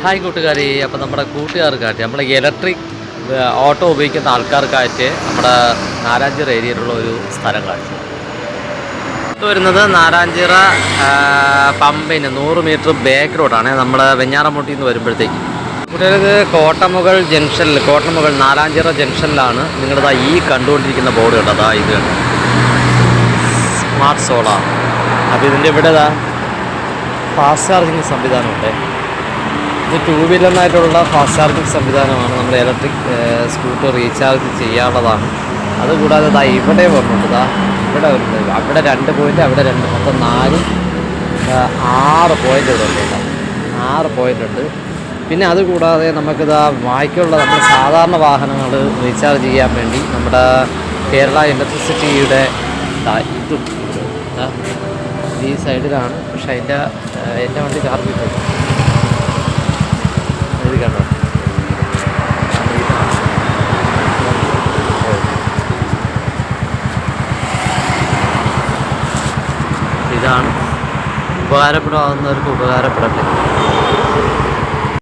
Hi കൂട്ടുകാരി, അപ്പോൾ നമ്മുടെ കൂട്ടുകാർക്കായിട്ട് നമ്മൾ ഇലക്ട്രിക് ഓട്ടോ ഉപയോഗിക്കുന്ന ആൾക്കാർക്കായിട്ട് നമ്മുടെ നാരാഞ്ചിറ ഏരിയയിലുള്ള ഒരു സ്ഥലം കാണിച്ചു. ഇത് വരുന്നത് നാരാഞ്ചിറ പമ്പിന് 100 മീറ്റർ ബാക്ക് റോഡാണ്. നമ്മുടെ വെഞ്ഞാറമൂട്ടിൽ നിന്ന് വരുമ്പോഴത്തേക്ക് കൂട്ടുകാർക്ക് കോട്ടമുകൾ നാരാഞ്ചിറ ജംഗ്ഷനിലാണ് നിങ്ങളുടെ ഈ കണ്ടുകൊണ്ടിരിക്കുന്ന ബോർഡ് കണ്ടതാ. ഇത് സ്മാർട്ട് സോളാർ. അപ്പോൾ ഇതിൻ്റെ ഇവിടെ ഫാസ്റ്റ് ചാർജിങ് സംവിധാനമുണ്ട്. ഇത് 2 വീലറിനായിട്ടുള്ള ഫാസ്റ്റ് ചാർജിങ് സംവിധാനമാണ്. നമ്മുടെ ഇലക്ട്രിക് സ്കൂട്ടർ റീചാർജ് ചെയ്യാനുള്ളതാണ്. അതുകൂടാതെ ഇവിടെ വരുന്നുണ്ട്. ഇവിടെ വരുന്നത് അവിടെ 2 പോയിൻ്റ്, അവിടെ 2, മൊത്തം 6 പോയിൻ്റ് ഇവിടെ ഉണ്ട്. 6 പോയിൻ്റ് ഉണ്ട്. പിന്നെ അതുകൂടാതെ ബാക്കിയുള്ള നമ്മുടെ സാധാരണ വാഹനങ്ങൾ റീചാർജ് ചെയ്യാൻ വേണ്ടി നമ്മുടെ കേരള ഇലക്ട്രിസിറ്റിയുടെ ഇതും ഈ സൈഡിലാണ്. പക്ഷേ എൻ്റെ വണ്ടി ചാർജ് കിട്ടും. ഇത് കണ്ടോ, ഇതാണ് ഉപകാരപ്പെടാവുന്നവർക്ക് ഉപകാരപ്പെടട്ടെ.